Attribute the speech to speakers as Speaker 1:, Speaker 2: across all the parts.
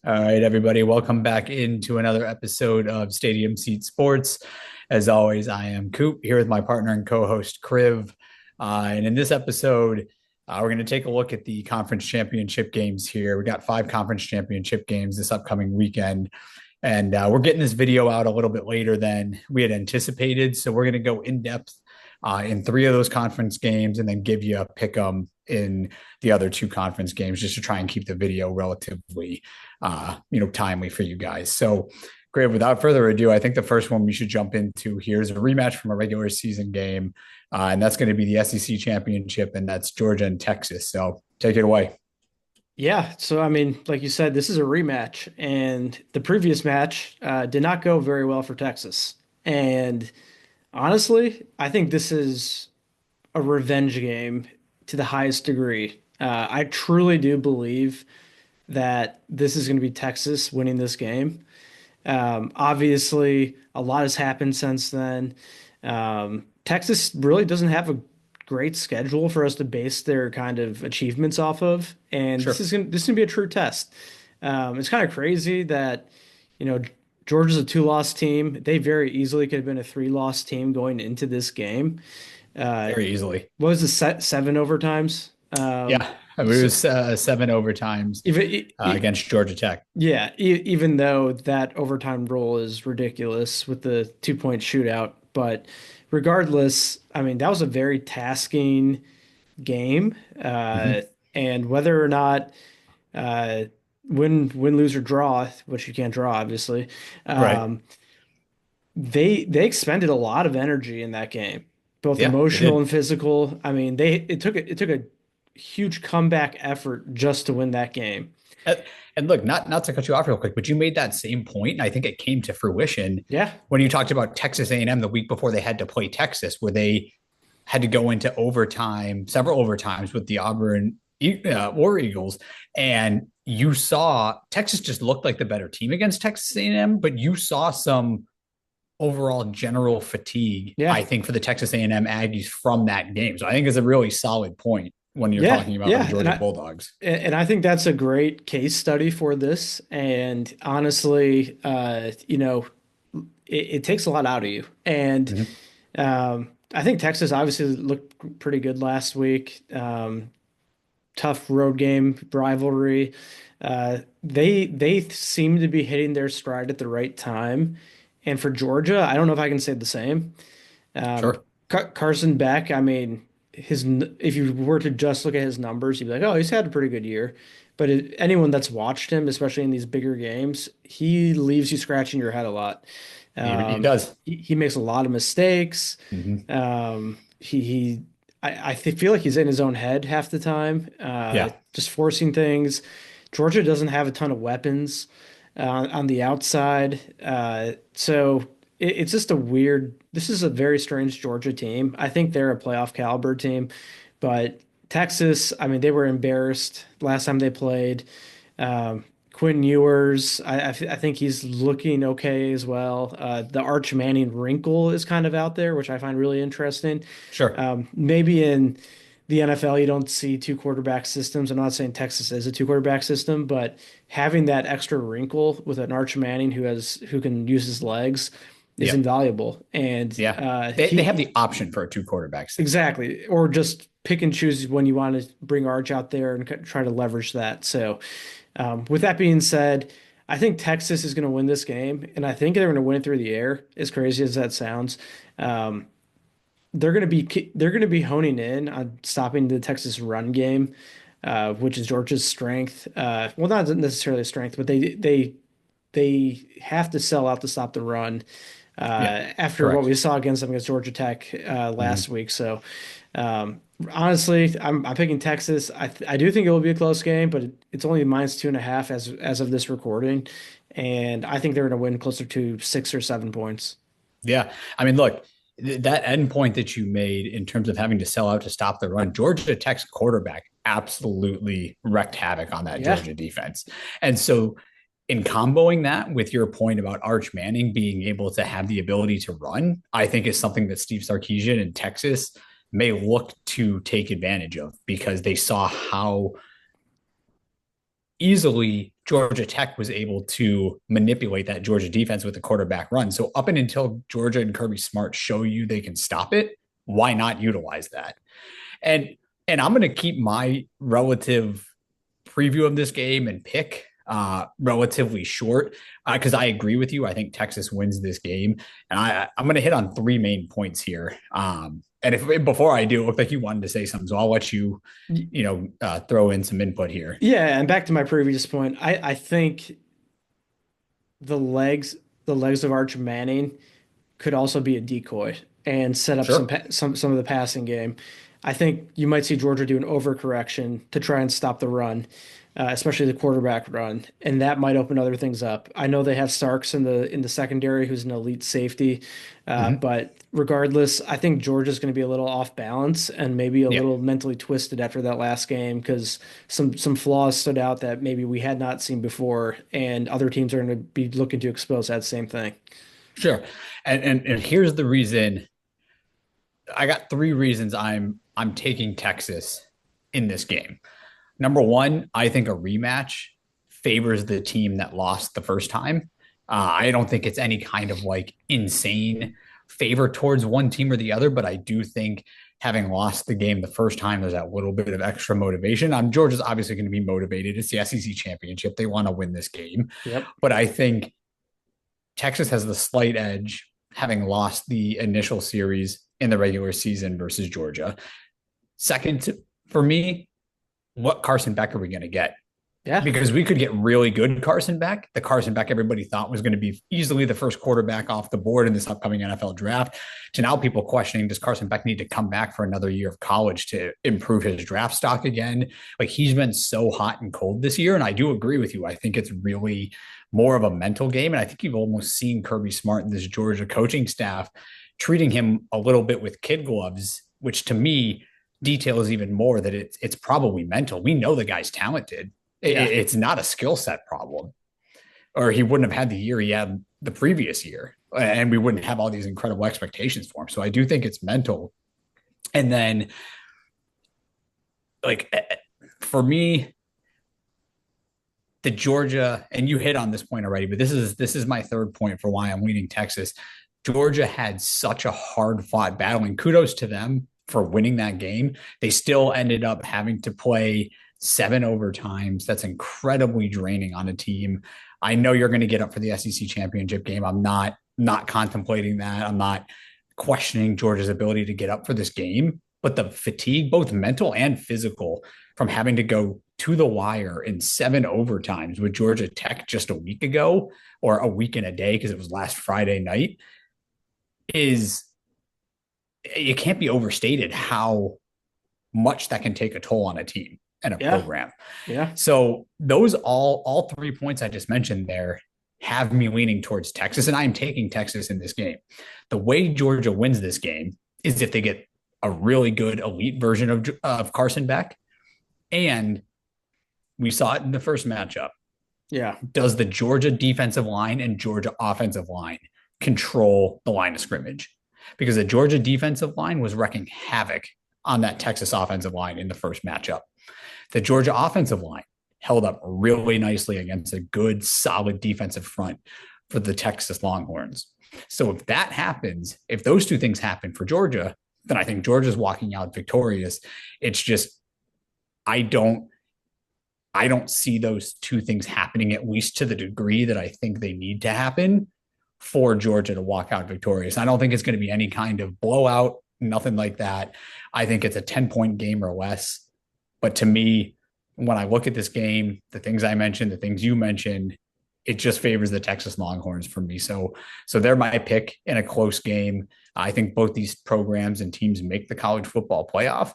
Speaker 1: All right, everybody, welcome back into another episode of Stadium Seat Sports. As always, I am Coop here with my partner and co-host Kriv. And in this episode, we're going to take a look at the conference championship games here. We got 5 conference championship games this upcoming weekend. And we're getting this video out a little bit later than we had anticipated. So we're going to go in depth in 3 of those conference games and then give you a pick 'em in the other 2 conference games just to try and keep the video relatively timely for you guys. So great. Without further ado, I think the first one we should jump into here is a rematch from a regular season game. And that's going to be the SEC championship, and that's Georgia and Texas. So take it away.
Speaker 2: Yeah, so I mean, like you said, this is a rematch, and the previous match did not go very well for Texas. And honestly, I think this is a revenge game to the highest degree. I truly do believe that this is going to be Texas winning this game. Obviously, a lot has happened since then. Texas really doesn't have a great schedule for us to base their kind of achievements off of, and
Speaker 1: Sure.
Speaker 2: this is gonna be a true test. It's kind of crazy that you know Georgia's a two-loss team. They very easily could have been a three-loss team going into this game. Uh,
Speaker 1: Very easily.
Speaker 2: what was the seven overtimes?
Speaker 1: Yeah. I mean, it
Speaker 2: So
Speaker 1: was 7 overtimes
Speaker 2: even
Speaker 1: against Georgia Tech.
Speaker 2: yeah, even though that overtime rule is ridiculous with the 2-point shootout, but regardless, I mean, that was a very tasking game.
Speaker 1: Mhm.
Speaker 2: And whether or not uh, win, lose, or draw, which you can't draw, obviously,
Speaker 1: Right.
Speaker 2: um, they expended a lot of energy in that game, both
Speaker 1: Yeah, they
Speaker 2: emotional
Speaker 1: did.
Speaker 2: and physical. I mean, it took a huge comeback effort just to win that game.
Speaker 1: Uh, And look, not to cut you off real quick, but you made that same point, and I think it came to fruition
Speaker 2: Yeah.
Speaker 1: when you talked about Texas A&M the week before they had to play Texas, where they had to go into overtime, several overtimes with the Auburn War Eagles, and you saw Texas just looked like the better team against Texas A&M, but you saw some overall general fatigue, I
Speaker 2: Yeah.
Speaker 1: think, for the Texas A&M Aggies from that game. So I think it's a really solid point when you're
Speaker 2: Yeah,
Speaker 1: talking about the
Speaker 2: yeah, and
Speaker 1: Georgia
Speaker 2: I
Speaker 1: Bulldogs.
Speaker 2: and I think that's a great case study for this. And honestly, it takes a lot out of you. And
Speaker 1: Mhm.
Speaker 2: I think Texas obviously looked pretty good last week. Tough road game rivalry. They seem to be hitting their stride at the right time. And for Georgia, I don't know if I can say the same. Um,
Speaker 1: Sure.
Speaker 2: Carson Beck, I mean, if you were to just look at his numbers, you'd be like, oh, he's had a pretty good year. But anyone that's watched him, especially in these bigger games, he leaves you scratching your head a lot.
Speaker 1: He does.
Speaker 2: He makes a lot of mistakes.
Speaker 1: Hmm.
Speaker 2: He feel like he's in his own head half the time,
Speaker 1: Yeah.
Speaker 2: just forcing things. Georgia doesn't have a ton of weapons on the outside, so it's just a weird. This is a very strange Georgia team. I think they're a playoff caliber team, but Texas, I mean, they were embarrassed last time they played. Um, Quinn Ewers, I think he's looking okay as well. The Arch Manning wrinkle is kind of out there, which I find really interesting.
Speaker 1: Sure.
Speaker 2: Maybe in the NFL, you don't see two quarterback systems. I'm not saying Texas is a two quarterback system, but having that extra wrinkle with an Arch Manning who can use his legs is
Speaker 1: Yeah.
Speaker 2: invaluable. And
Speaker 1: Yeah. They have the option for a two quarterback system.
Speaker 2: exactly, or just pick and choose when you want to bring Arch out there and try to leverage that. So. With that being said, I think Texas is going to win this game, and I think they're going to win it through the air. As crazy as that sounds, um, they're going to be honing in on stopping the Texas run game, which is Georgia's strength. Well, not necessarily a strength, but they have to sell out to stop the run
Speaker 1: Yeah.
Speaker 2: after what
Speaker 1: Correct.
Speaker 2: we saw against them against Georgia Tech last
Speaker 1: Hmm.
Speaker 2: week. So honestly, I'm picking Texas. I do think it will be a close game, but it's only -2.5 as of this recording, and I think they're going to win closer to 6 or 7 points.
Speaker 1: Yeah. I mean, look, that end point that you made in terms of having to sell out to stop the run, Georgia Tech's quarterback absolutely wreaked havoc on that
Speaker 2: Yeah,
Speaker 1: Georgia defense. And so, in comboing that with your point about Arch Manning being able to have the ability to run, I think is something that Steve Sarkisian in Texas may look to take advantage of because they saw how easily Georgia Tech was able to manipulate that Georgia defense with the quarterback run. So up and until Georgia and Kirby Smart show you they can stop it, why not utilize that? And and I'm going to keep my relative preview of this game and pick relatively short because I agree with you. I think Texas wins this game, and I'm going to hit on three main points here. And if before I do, it looked like you wanted to say something, so I'll let you, throw in some input here.
Speaker 2: Yeah, and back to my previous point, I think the legs the legs of Arch Manning could also be a decoy and set up
Speaker 1: Sure.
Speaker 2: some of the passing game. I think you might see Georgia do an overcorrection to try and stop the run, especially the quarterback run, and that might open other things up. I know they have Starks in the secondary, who's an elite safety,
Speaker 1: Mm-hmm.
Speaker 2: but regardless, I think Georgia's going to be a little off balance and maybe a
Speaker 1: Yeah.
Speaker 2: little mentally twisted after that last game because some flaws stood out that maybe we had not seen before, and other teams are going to be looking to expose that same thing.
Speaker 1: Sure. And here's the reason. I got three reasons I'm taking Texas in this game. Number one, I think a rematch favors the team that lost the first time. I don't think it's any kind of like insane favor towards one team or the other, but I do think having lost the game the first time, there's that little bit of extra motivation. Georgia's obviously going to be motivated. It's the SEC championship. They want to win this game.
Speaker 2: Yep.
Speaker 1: But I think Texas has the slight edge having lost the initial series in the regular season versus Georgia. Second, for me, what Carson Beck are we going to get?
Speaker 2: Yeah.
Speaker 1: Because we could get really good Carson Beck, the Carson Beck everybody thought was going to be easily the first quarterback off the board in this upcoming NFL draft, to now people questioning, does Carson Beck need to come back for another year of college to improve his draft stock again? Like, he's been so hot and cold this year. And I do agree with you. I think it's really more of a mental game. And I think you've almost seen Kirby Smart and this Georgia coaching staff treating him a little bit with kid gloves, which to me details even more that it's probably mental. We know the guy's talented.
Speaker 2: Yeah.
Speaker 1: It's not a skill set problem, or he wouldn't have had the year he had the previous year, and we wouldn't have all these incredible expectations for him. So I do think it's mental. And then, like, for me, the Georgia, and you hit on this point already, but this is my third point for why I'm leaning Texas. Georgia had such a hard fought battle, and kudos to them for winning that game. They still ended up having to play seven overtimes. That's incredibly draining on a team. I know you're going to get up for the SEC championship game. I'm not contemplating that. I'm not questioning Georgia's ability to get up for this game, but the fatigue, both mental and physical, from having to go to the wire in seven overtimes with Georgia Tech just a week ago, or a week and a day because it was last Friday night, is, it can't be overstated how much that can take a toll on a team and a
Speaker 2: Yeah.
Speaker 1: program.
Speaker 2: Yeah.
Speaker 1: So those all 3 points I just mentioned there have me leaning towards Texas, and I am taking Texas in this game. The way Georgia wins this game is if they get a really good elite version of Carson Beck, and we saw it in the first matchup.
Speaker 2: Yeah.
Speaker 1: Does the Georgia defensive line and Georgia offensive line control the line of scrimmage? Because the Georgia defensive line was wrecking havoc on that Texas offensive line in the first matchup. The Georgia offensive line held up really nicely against a good, solid defensive front for the Texas Longhorns. So if that happens, if those two things happen for Georgia, then I think Georgia's walking out victorious. It's just, I don't I don't see those two things happening, at least to the degree that I think they need to happen for Georgia to walk out victorious. I don't think it's going to be any kind of blowout, nothing like that. I think it's a 10-point game or less. But to me, when I look at this game, the things I mentioned, the things you mentioned, it just favors the Texas Longhorns for me. So they're my pick in a close game. I think both these programs and teams make the college football playoff,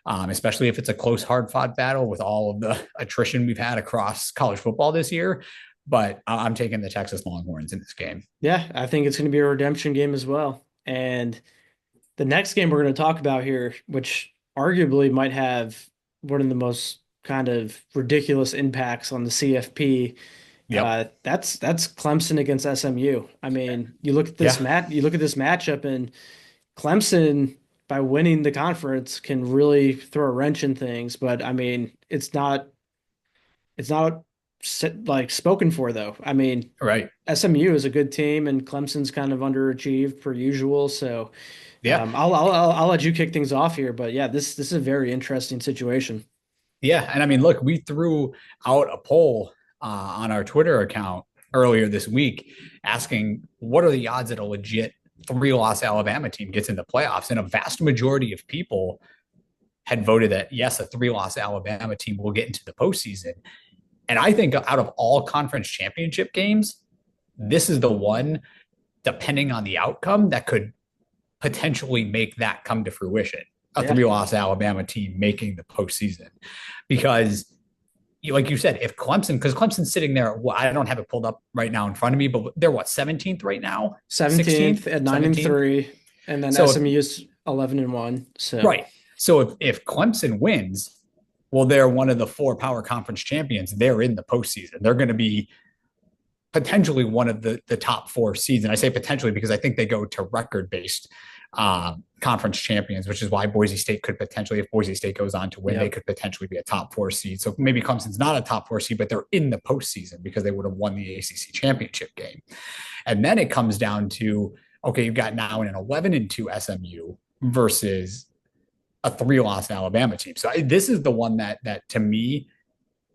Speaker 1: especially if it's a close, hard-fought battle with all of the attrition we've had across college football this year. But I'm taking the Texas Longhorns in this game.
Speaker 2: Yeah, I think it's going to be a redemption game as well. And the next game we're going to talk about here, which arguably might have one of the most kind of ridiculous impacts on the CFP,
Speaker 1: Yep.
Speaker 2: that's Clemson against SMU. I mean,
Speaker 1: Yeah.
Speaker 2: you look at this matchup, and Clemson, by winning the conference, can really throw a wrench in things. But I mean, it's not like spoken for though. I mean,
Speaker 1: Right.
Speaker 2: SMU is a good team, and Clemson's kind of underachieved per usual. So
Speaker 1: Yeah.
Speaker 2: I'll let you kick things off here. But yeah, this is a very interesting situation.
Speaker 1: Yeah. And I mean, look, we threw out a poll on our Twitter account earlier this week asking what are the odds that a legit three-loss Alabama team gets in the playoffs? And a vast majority of people had voted that yes, a three-loss Alabama team will get into the postseason. And I think out of all conference championship games, this is the one, depending on the outcome, that could potentially make that come to fruition. A
Speaker 2: Yeah.
Speaker 1: three-loss Alabama team making the postseason, because like you said, if Clemson, because Clemson's sitting there, well, I don't have it pulled up right now in front of me, but they're what, 17th right now,
Speaker 2: 17th
Speaker 1: 16th,
Speaker 2: at 9 and
Speaker 1: 17th.
Speaker 2: 3, and then
Speaker 1: So if,
Speaker 2: SMU is 11 and 1. So
Speaker 1: right, so if Clemson wins, well, they're one of the four power conference champions. They're in the postseason. They're going to be potentially one of the top four seeds. And I say potentially because I think they go to record based conference champions, which is why Boise State could potentially, if Boise State goes on to win, they
Speaker 2: yep.
Speaker 1: could potentially be a top four seed. So maybe Clemson's not a top four seed, but they're in the postseason because they would have won the ACC championship game. And then it comes down to, okay, you've got now an 11-2 SMU versus a three-loss Alabama team. So this is the one that to me,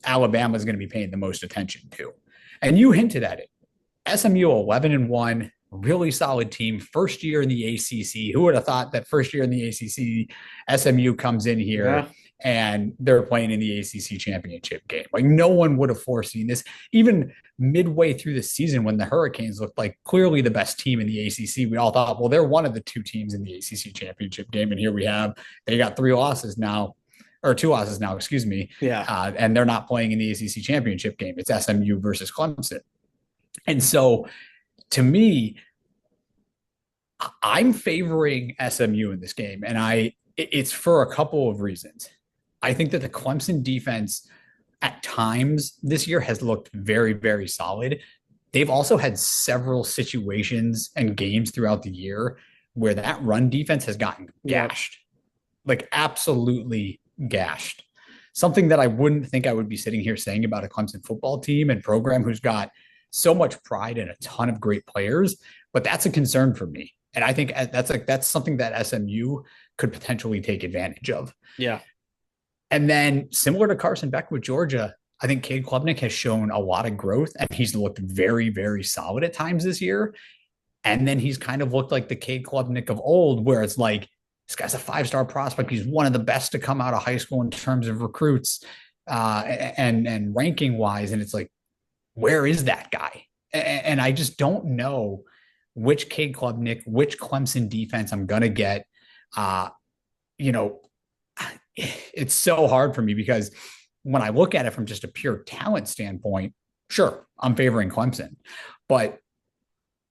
Speaker 1: Alabama is going to be paying the most attention to. And you hinted at it. SMU 11-1, really solid team. First year in the ACC. Who would have thought that first year in the ACC, SMU comes in here
Speaker 2: Yeah.
Speaker 1: and they're playing in the ACC championship game? Like no one would have foreseen this. Even midway through the season, when the Hurricanes looked like clearly the best team in the ACC, we all thought, well, they're one of the two teams in the ACC championship game. And here we have, they got three losses now, or two losses now, excuse me.
Speaker 2: Yeah.
Speaker 1: And they're not playing in the ACC championship game. It's SMU versus Clemson. And so to me, I'm favoring SMU in this game. And it's for a couple of reasons. I think that the Clemson defense at times this year has looked very, very solid. They've also had several situations and games throughout the year where that run defense has gotten
Speaker 2: Yep.
Speaker 1: gashed, like absolutely gashed. Something that I wouldn't think I would be sitting here saying about a Clemson football team and program who's got so much pride and a ton of great players, but that's a concern for me. And I think that's something that SMU could potentially take advantage of.
Speaker 2: Yeah.
Speaker 1: And then similar to Carson Beck with Georgia, I think Cade Klubnik has shown a lot of growth and he's looked very, very solid at times this year. And then he's kind of looked like the Cade Klubnik of old, where it's like, this guy's a five-star prospect. He's one of the best to come out of high school in terms of recruits and ranking wise. And it's like, where is that guy? And I just don't know which Cade Klubnik, which Clemson defense I'm going to get. You know, it's so hard for me because when I look at it from just a pure talent standpoint, sure, I'm favoring Clemson, but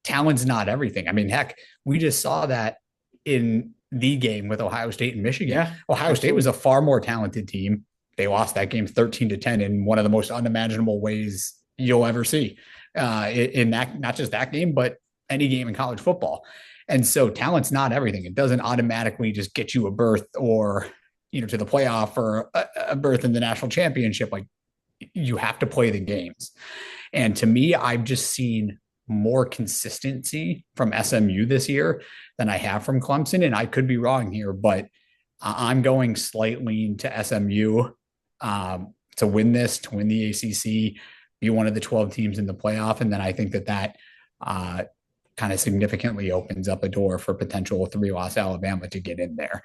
Speaker 1: talent's not everything. I mean, heck, we just saw that in the game with Ohio State and Michigan.
Speaker 2: Yeah.
Speaker 1: Ohio State was a far more talented team. They lost that game 13-10 in one of the most unimaginable ways you'll ever see in that, not just that game, but any game in college football. And so talent's not everything. It doesn't automatically just get you a berth or, to the playoff or a berth in the national championship. Like you have to play the games. And to me, I've just seen more consistency from SMU this year than I have from Clemson. And I could be wrong here, but I'm going slightly into SMU to win this, to win the ACC, be one of the 12 teams in the playoff. And then I think that kind of significantly opens up a door for potential three-loss Alabama to get in there.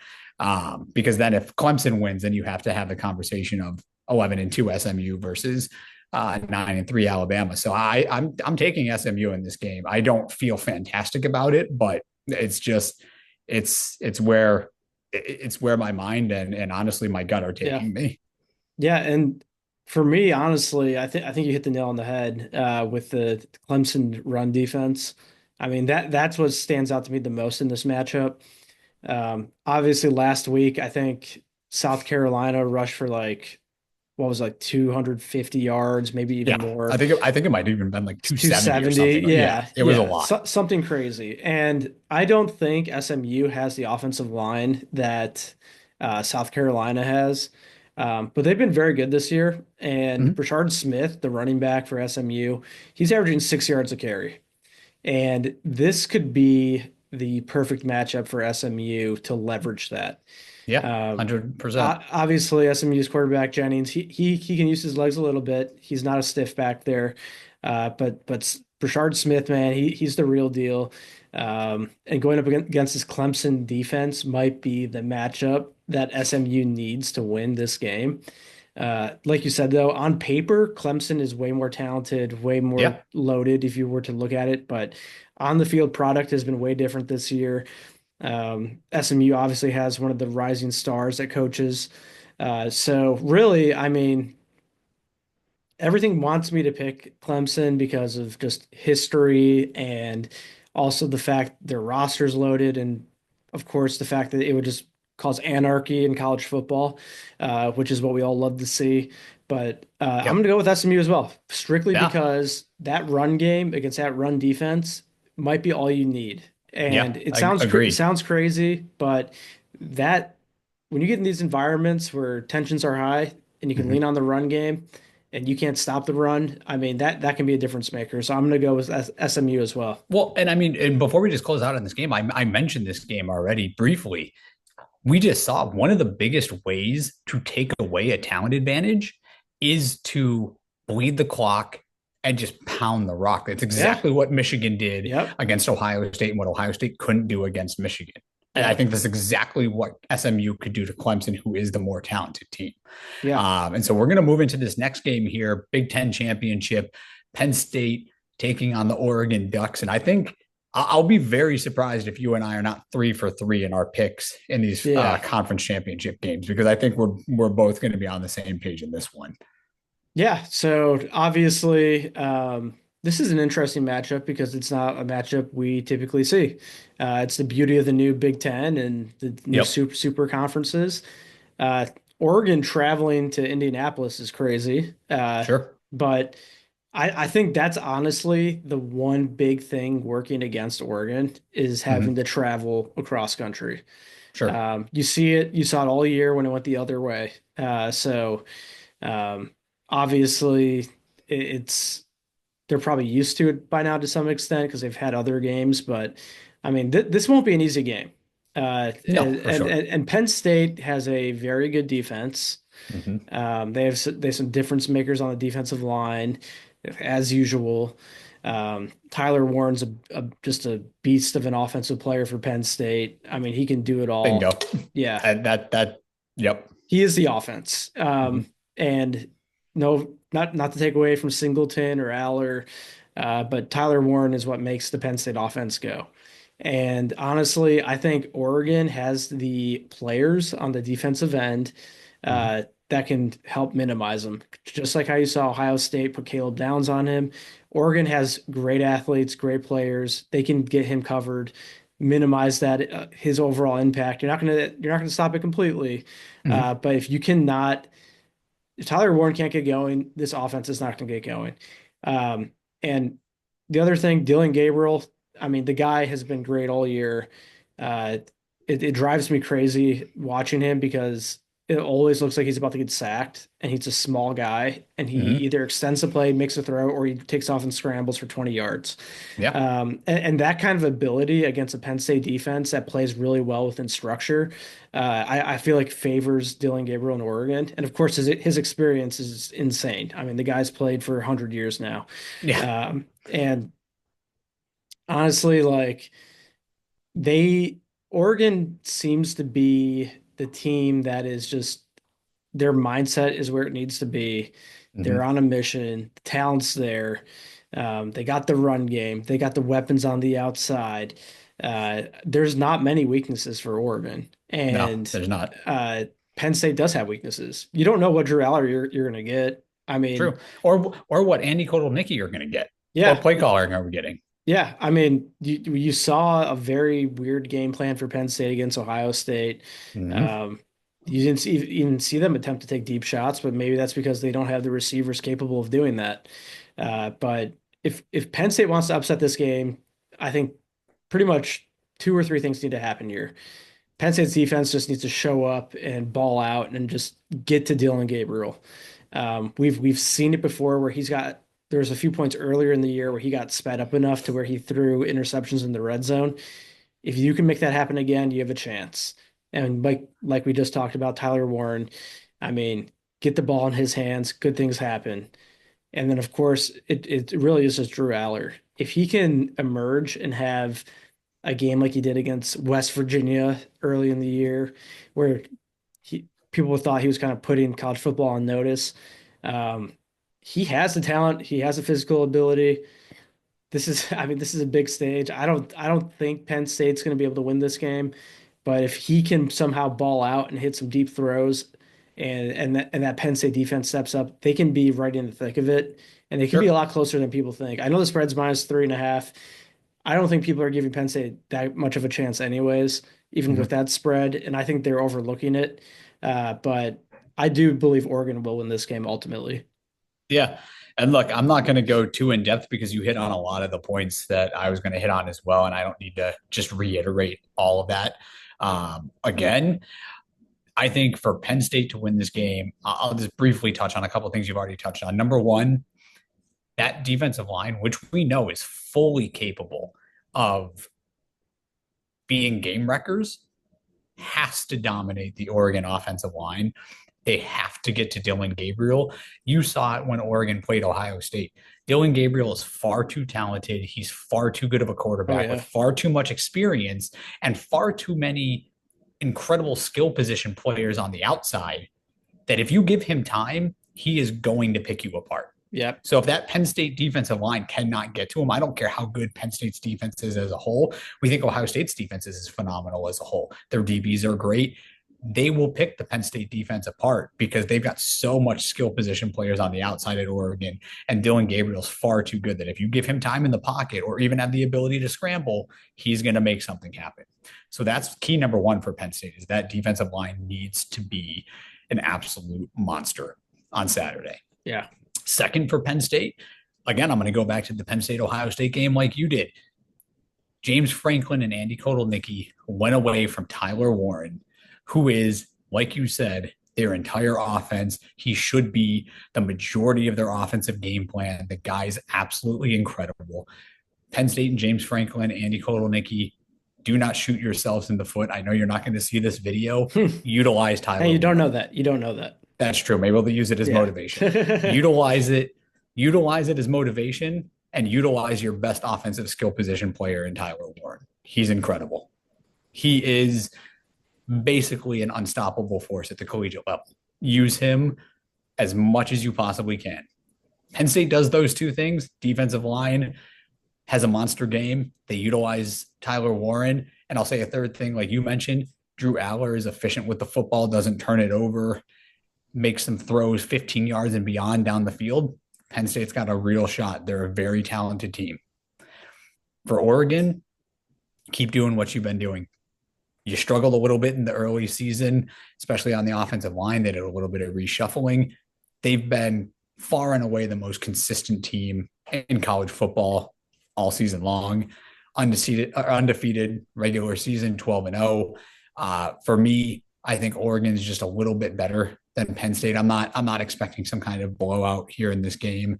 Speaker 1: Because then if Clemson wins, then you have to have the conversation of 11-2 SMU versus 9-3 Alabama. So I'm taking SMU in this game. I don't feel fantastic about it, but it's just it's where my mind and honestly my gut are taking me.
Speaker 2: Yeah, and for me, honestly, I think you hit the nail on the head with the Clemson run defense. I mean, that's what stands out to me the most in this matchup. Obviously, last week, I think South Carolina rushed for what was 250 yards, maybe even more.
Speaker 1: I think it might have even been like 270 or
Speaker 2: 270.
Speaker 1: something.
Speaker 2: Yeah,
Speaker 1: it was a lot.
Speaker 2: Something crazy. And I don't think SMU has the offensive line that South Carolina has. But they've been very good this year. And
Speaker 1: Mhm.
Speaker 2: Brashard Smith, the running back for SMU, he's averaging 6 yards a carry. And this could be the perfect matchup for SMU to leverage that.
Speaker 1: Yeah,
Speaker 2: Um,
Speaker 1: 100%.
Speaker 2: Obviously, SMU's quarterback Jennings, he can use his legs a little bit. He's not a stiff back there, but Brashard Smith, man, he's the real deal. And going up against this Clemson defense might be the matchup that SMU needs to win this game. Like you said, though, on paper, Clemson is way more talented, way more
Speaker 1: Yeah.
Speaker 2: loaded if you were to look at it. But on the field product has been way different this year. SMU obviously has one of the rising stars that coaches. So really, I mean, everything wants me to pick Clemson because of just history and also the fact their roster's loaded, and of course the fact that it would just cause anarchy in college football, which is what we all love to see. But I'm going
Speaker 1: Yep.
Speaker 2: to go with SMU as well, strictly
Speaker 1: Yeah.
Speaker 2: because that run game against that run defense might be all you need.
Speaker 1: Yeah.
Speaker 2: And
Speaker 1: I
Speaker 2: it
Speaker 1: agreed.
Speaker 2: sounds crazy, but that when you get in these environments where tensions are high and you can lean
Speaker 1: Mhm.
Speaker 2: on the run game and you can't stop the run, I mean that can be a difference maker. So I'm going to go with SMU as well.
Speaker 1: Well, and I mean, and before we just close out on this game, I mentioned this game already briefly. We just saw one of the biggest ways to take away a talent advantage is to bleed the clock and just pound the rock. That's
Speaker 2: Yeah.
Speaker 1: exactly what Michigan did
Speaker 2: Yep.
Speaker 1: against Ohio State and what Ohio State couldn't do against Michigan. And I
Speaker 2: Yep.
Speaker 1: think that's exactly what SMU could do to Clemson, who is the more talented team.
Speaker 2: Yeah.
Speaker 1: And so we're going to move into this next game here, Big Ten championship, Penn State taking on the Oregon Ducks. And I think I'll be very surprised if you and I are not 3 for 3 in our picks in these
Speaker 2: Yeah.
Speaker 1: conference championship games, because I think we're both going to be on the same page in this one.
Speaker 2: Yeah. So obviously, this is an interesting matchup because it's not a matchup we typically see. It's the beauty of the new Big Ten and the new
Speaker 1: Yep.
Speaker 2: super conferences. Uh, Oregon traveling to Indianapolis is crazy.
Speaker 1: Sure.
Speaker 2: But I think that's honestly the one big thing working against Oregon is having
Speaker 1: Mm-hmm.
Speaker 2: to travel across country.
Speaker 1: Sure.
Speaker 2: You saw it all year when it went the other way. Um, obviously, it's they're probably used to it by now to some extent because they've had other games. But I mean, this won't be an easy game.
Speaker 1: No, for sure.
Speaker 2: And Penn State has a very good defense.
Speaker 1: Mm-hmm.
Speaker 2: They have some difference makers on the defensive line, as usual. Tyler Warren's just a beast of an offensive player for Penn State. I mean, he can do it all.
Speaker 1: Bingo.
Speaker 2: Yeah,
Speaker 1: Yep.
Speaker 2: he is the offense.
Speaker 1: Mm-hmm.
Speaker 2: And no, not to take away from Singleton or Aller, but Tyler Warren is what makes the Penn State offense go. And honestly, I think Oregon has the players on the defensive end
Speaker 1: Mm-hmm.
Speaker 2: that can help minimize them. Just like how you saw Ohio State put Caleb Downs on him, Oregon has great athletes, great players. They can get him covered, minimize that his overall impact. You're not gonna stop it completely,
Speaker 1: Mm-hmm.
Speaker 2: but if Tyler Warren can't get going, this offense is not going to get going. And the other thing, Dylan Gabriel, I mean, the guy has been great all year. Uh, it drives me crazy watching him because it always looks like he's about to get sacked, and he's a small guy, and he
Speaker 1: Mm-hmm.
Speaker 2: either extends the play, makes a throw, or he takes off and scrambles for 20 yards.
Speaker 1: Yeah.
Speaker 2: And that kind of ability against a Penn State defense that plays really well within structure, I feel like favors Dylan Gabriel in Oregon. And of course, his experience is insane. I mean, the guy's played for 100 years now.
Speaker 1: Yeah.
Speaker 2: And honestly, like they, Oregon seems to be the team that is just their mindset is where it needs to be. They're
Speaker 1: Mm-hmm.
Speaker 2: on a mission. The talent's there. They got the run game. They got the weapons on the outside. There's not many weaknesses for Oregon,
Speaker 1: No,
Speaker 2: and
Speaker 1: there's not.
Speaker 2: uh, Penn State does have weaknesses. You don't know what Drew Aller you're going to get. I
Speaker 1: True.
Speaker 2: mean,
Speaker 1: Or what Andy Kotelnicki are going to get. What
Speaker 2: yeah,
Speaker 1: play calling are we getting?
Speaker 2: yeah. I mean, you saw a very weird game plan for Penn State against Ohio State.
Speaker 1: Mm-hmm.
Speaker 2: Um, you didn't even see them attempt to take deep shots, but maybe that's because they don't have the receivers capable of doing that. But if Penn State wants to upset this game, I think pretty much two or three things need to happen here. Penn State's defense just needs to show up and ball out and just get to Dylan Gabriel. We've seen it before where there's a few points earlier in the year where he got sped up enough to where he threw interceptions in the red zone. If you can make that happen again, you have a chance. And like we just talked about, Tyler Warren, I mean, get the ball in his hands, good things happen. And then of course it really is just Drew Aller. If he can emerge and have a game like he did against West Virginia early in the year, where people thought he was kind of putting college football on notice. Um, he has the talent, he has the physical ability. I mean, this is a big stage. I don't think Penn State's going to be able to win this game, but if he can somehow ball out and hit some deep throws, and that Penn State defense steps up, they can be right in the thick of it, and they can be a
Speaker 1: Sure.
Speaker 2: lot closer than people think. I know the spread's -3.5. I don't think people are giving Penn State that much of a chance, anyways, even with
Speaker 1: Mhm.
Speaker 2: that spread, and I think they're overlooking it. But I do believe Oregon will win this game ultimately.
Speaker 1: Yeah. And look, I'm not going to go too in depth because you hit on a lot of the points that I was going to hit on as well. And I don't need to just reiterate all of that. Again, I think for Penn State to win this game, I'll just briefly touch on a couple of things you've already touched on. Number one, that defensive line, which we know is fully capable of being game wreckers, has to dominate the Oregon offensive line. They have to get to Dylan Gabriel. You saw it when Oregon played Ohio State. Dylan Gabriel is far too talented. He's far too good of a
Speaker 2: Oh
Speaker 1: quarterback with
Speaker 2: yeah.
Speaker 1: far too much experience and far too many incredible skill position players on the outside that if you give him time, he is going to pick you apart.
Speaker 2: Yep.
Speaker 1: So if that Penn State defensive line cannot get to him, I don't care how good Penn State's defense is as a whole. We think Ohio State's defense is phenomenal as a whole. Their DBs are great. They will pick the Penn State defense apart because they've got so much skill position players on the outside at Oregon. And Dylan Gabriel's far too good that if you give him time in the pocket or even have the ability to scramble, he's going to make something happen. So that's key number one for Penn State is that defensive line needs to be an absolute monster on Saturday.
Speaker 2: Yeah.
Speaker 1: Second for Penn State, again, I'm going to go back to the Penn State Ohio State game like you did. James Franklin and Andy Kotelnicki went away from Tyler Warren, who is, like you said, their entire offense. He should be the majority of their offensive game plan. The guy's absolutely incredible. Penn State and James Franklin, Andy Kotelnicki, do not shoot yourselves in the foot. I know you're not going to see this video. Utilize
Speaker 2: Hey,
Speaker 1: Tyler
Speaker 2: you don't know
Speaker 1: Warren.
Speaker 2: that. You don't know that.
Speaker 1: That's true. Maybe they'll use it as
Speaker 2: Yeah.
Speaker 1: motivation. Utilize it. Utilize it as motivation and utilize your best offensive skill position player in Tyler Warren. He's incredible. He is basically an unstoppable force at the collegiate level. Use him as much as you possibly can. Penn State does those two things. Defensive line has a monster game. They utilize Tyler Warren. And I'll say a third thing, like you mentioned, Drew Aller is efficient with the football, doesn't turn it over, makes some throws 15 yards and beyond down the field. Penn State's got a real shot. They're a very talented team. For Oregon, keep doing what you've been doing. You struggled a little bit in the early season, especially on the offensive line. They did a little bit of reshuffling. They've been far and away the most consistent team in college football all season long. Undefeated regular season, 12-0. For me, I think Oregon is just a little bit better than Penn State. I'm not expecting some kind of blowout here in this game.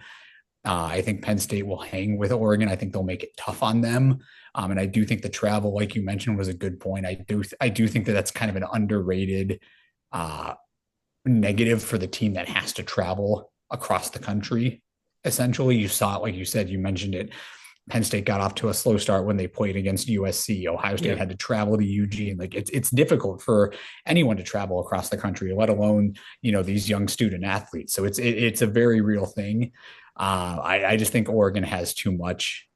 Speaker 1: I think Penn State will hang with Oregon. I think they'll make it tough on them. And I do think the travel, like you mentioned, was a good point. I do think that that's kind of an underrated negative for the team that has to travel across the country. Essentially, you saw it, like you said, you mentioned it. Penn State got off to a slow start when they played against USC. Ohio State
Speaker 2: Yep.
Speaker 1: had to travel to Eugene. Like it's difficult for anyone to travel across the country, let alone these young student athletes. So it's a very real thing. I just think Oregon has too much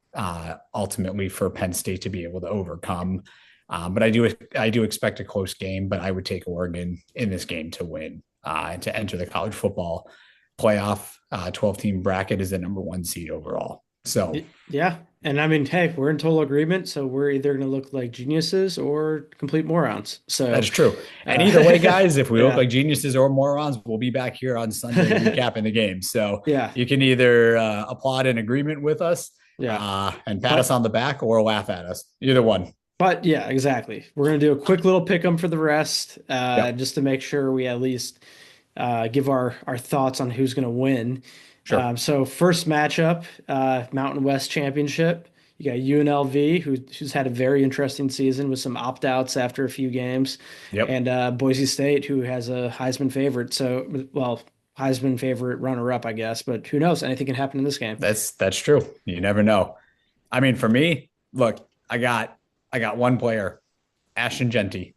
Speaker 1: ultimately for Penn State to be able to overcome. But I do expect a close game, but I would take Oregon in this game to win and to enter the college football playoff 12-team bracket as the number one seed overall. So
Speaker 2: Yeah. And I mean, hey, we're in total agreement, so we're either going to look like geniuses or complete morons.
Speaker 1: that's
Speaker 2: So,
Speaker 1: true. And
Speaker 2: uh,
Speaker 1: either way, guys, if we look
Speaker 2: yeah,
Speaker 1: like geniuses or morons, we'll be back here on Sunday recapping the game. So
Speaker 2: yeah,
Speaker 1: you can either applaud in agreement with us
Speaker 2: yeah.
Speaker 1: and pat us
Speaker 2: But
Speaker 1: on the back or laugh at us. Either one.
Speaker 2: But yeah, exactly. We're gonna do a quick little pick 'em for the rest,
Speaker 1: Yep,
Speaker 2: just to make sure we at least give our thoughts on who's gonna win.
Speaker 1: sure.
Speaker 2: So first matchup, Mountain West Championship. You got UNLV, who's had a very interesting season with some opt-outs after a few games,
Speaker 1: Yep.
Speaker 2: and Boise State, who has a Heisman favorite. So, well, Heisman favorite runner-up, I guess, but who knows? Anything can happen in this game.
Speaker 1: That's true. You never know. I mean, for me, look, I got one player, Ashton Genty.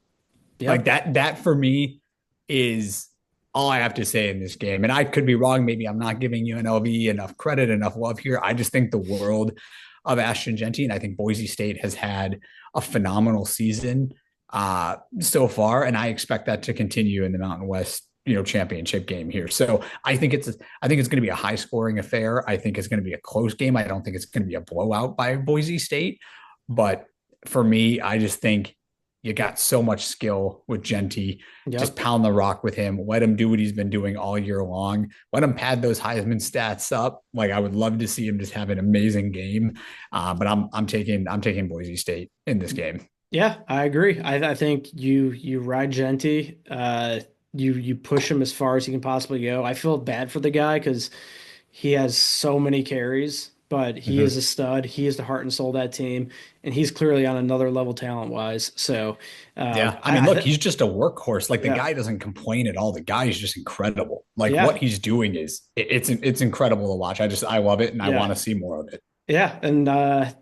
Speaker 1: Like
Speaker 2: Yep.
Speaker 1: that for me is all I have to say in this game. And I could be wrong. Maybe I'm not giving UNLV enough credit, enough love here. I just think the world of Ashton Genty, and I think Boise State has had a phenomenal season so far, and I expect that to continue in the Mountain West, championship game here. So I think it's going to be a high scoring affair. I think it's going to be a close game. I don't think it's going to be a blowout by Boise State, but for me, I just think you got so much skill with Genty. Just
Speaker 2: Yep.
Speaker 1: pound the rock with him. Let him do what he's been doing all year long. Let him pad those Heisman stats up. Like I would love to see him just have an amazing game. But I'm taking Boise State in this game.
Speaker 2: Yeah, I agree. I think you ride Genty, you push him as far as he can possibly go. I feel bad for the guy because he has so many carries, but he is
Speaker 1: Mm-hmm.
Speaker 2: a stud. He is the heart and soul of that team, and he's clearly on another level talent wise. So,
Speaker 1: Yeah, I mean,
Speaker 2: I
Speaker 1: look,
Speaker 2: th
Speaker 1: he's just a workhorse. Like the
Speaker 2: yeah,
Speaker 1: guy doesn't complain at all. The guy is just incredible. Like what
Speaker 2: yeah,
Speaker 1: he's doing it's incredible to watch. I love it, and I
Speaker 2: yeah,
Speaker 1: want to see more of it.
Speaker 2: yeah, and I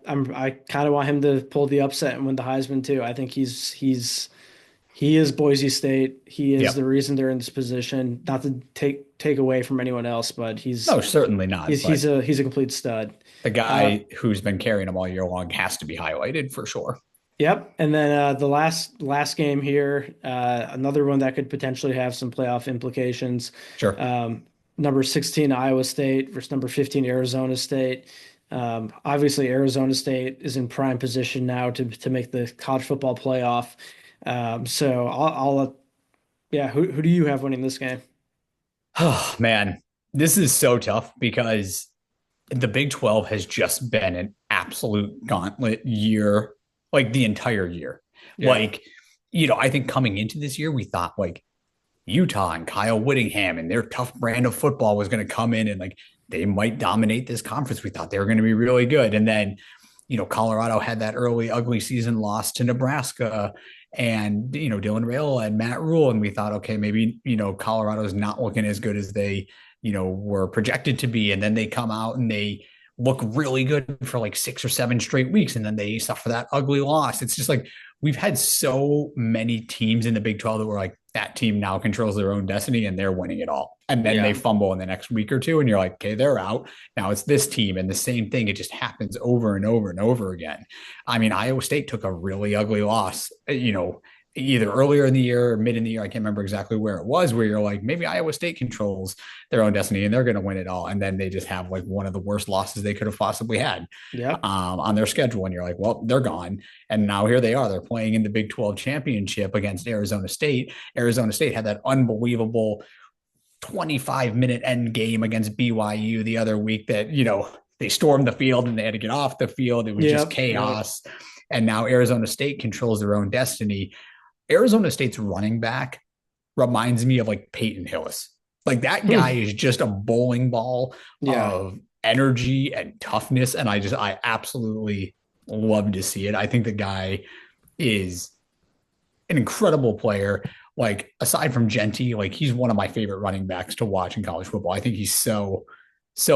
Speaker 2: kind of want him to pull the upset and win the Heisman too. I think he is Boise State. He is the
Speaker 1: Yep.
Speaker 2: reason they're in this position. Not to take away from anyone else, but
Speaker 1: No, certainly not. But
Speaker 2: he's a complete stud.
Speaker 1: the
Speaker 2: Uh,
Speaker 1: guy who's been carrying him all year long has to be highlighted for sure.
Speaker 2: yep. And then the last game here, another one that could potentially have some playoff implications.
Speaker 1: Sure.
Speaker 2: Um, Number 16 Iowa State versus number 15 Arizona State. Obviously, Arizona State is in prime position now to make the college football playoff. So yeah. Who do you have winning this game?
Speaker 1: Oh man, this is so tough because the Big 12 has just been an absolute gauntlet year, like the entire year.
Speaker 2: Yeah.
Speaker 1: Like, I think coming into this year, we thought like Utah and Kyle Whittingham and their tough brand of football was going to come in and like they might dominate this conference. We thought they were going to be really good. And then, Colorado had that early ugly season loss to Nebraska and, Dylan Raiola and Matt Rule. And we thought, okay, maybe, Colorado's not looking as good as they, were projected to be. And then they come out and they look really good for like 6 or 7 straight weeks. And then they suffer that ugly loss. It's just like, we've had so many teams in the Big 12 that were like, that team now controls their own destiny and they're winning it all. And then they
Speaker 2: Yeah.
Speaker 1: fumble in the next week or two, and you're like, okay, they're out. Now it's this team, and the same thing. It just happens over and over and over again. I mean, Iowa State took a really ugly loss, either earlier in the year or mid in the year. I can't remember exactly where it was, where you're like, maybe Iowa State controls their own destiny and they're going to win it all. And then they just have like one of the worst losses they could have possibly had
Speaker 2: Yep.
Speaker 1: on their schedule. And you're like, well, they're gone. And now here they are. They're playing in the Big 12 championship against Arizona State. Arizona State had that unbelievable 25-minute end game against BYU the other week that, they stormed the field and they had to get off the field. It was just
Speaker 2: Yep. Yep.
Speaker 1: chaos. And now Arizona State controls their own destiny. Arizona State's running back reminds me of like Peyton Hillis. Like that guy
Speaker 2: Hmm.
Speaker 1: is just a bowling ball
Speaker 2: Yeah.
Speaker 1: of energy and toughness. And I absolutely love to see it. I think the guy is an incredible player. Like aside from Genty, like he's one of my favorite running backs to watch in college football. I think he's so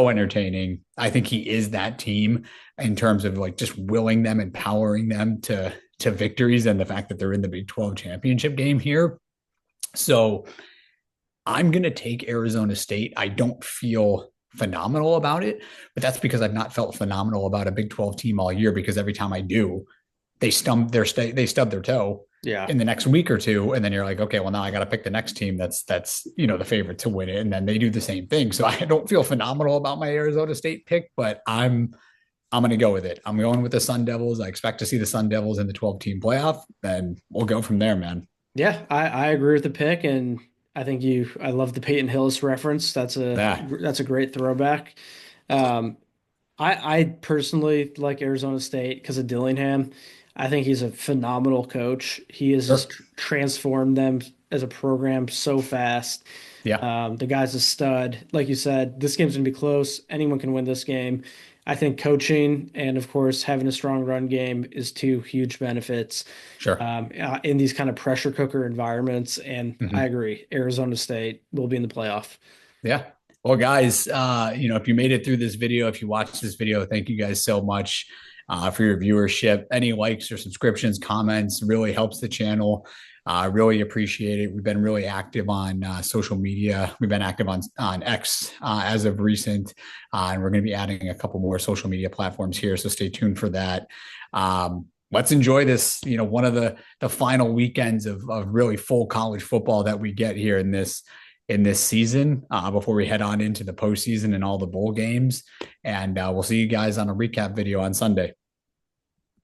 Speaker 1: entertaining. I think he is that team in terms of like just willing them, empowering them to victories, and the fact that they're in the Big 12 championship game here. So I'm going to take Arizona State. I don't feel phenomenal about it, but that's because I've not felt phenomenal about a Big 12 team all year, because every time I do, they stub their toe
Speaker 2: Yeah.
Speaker 1: in the next week or two, and then you're like, okay, well now I got to pick the next team that's the favorite to win it, and then they do the same thing. So I don't feel phenomenal about my Arizona State pick, but I'm going to go with it. I'm going with the Sun Devils. I expect to see the Sun Devils in the 12 team playoff, and we'll go from there, man.
Speaker 2: Yeah. I agree with the pick, and I love the Peyton Hillis reference.
Speaker 1: Yeah.
Speaker 2: That's a great throwback. Um, I personally like Arizona State because of Dillingham. I think he's a phenomenal coach. He has just
Speaker 1: Sure.
Speaker 2: transformed them as a program so fast.
Speaker 1: Yeah.
Speaker 2: The guy's a stud. Like you said, this game's gonna be close. Anyone can win this game. I think coaching and, of course, having a strong run game is two huge benefits
Speaker 1: Sure.
Speaker 2: in these kind of pressure cooker environments. And I
Speaker 1: Mhm.
Speaker 2: agree, Arizona State will be in the playoff.
Speaker 1: Yeah. Well, guys, if you made it through this video, if you watched this video, thank you guys so much for your viewership. Any likes or subscriptions, comments really helps the channel. I really appreciate it. We've been really active on social media. We've been active on X as of recent, and we're going to be adding a couple more social media platforms here. So stay tuned for that. Let's enjoy this. One of the final weekends of really full college football that we get here in this season before we head on into the postseason and all the bowl games. And we'll see you guys on a recap video on Sunday.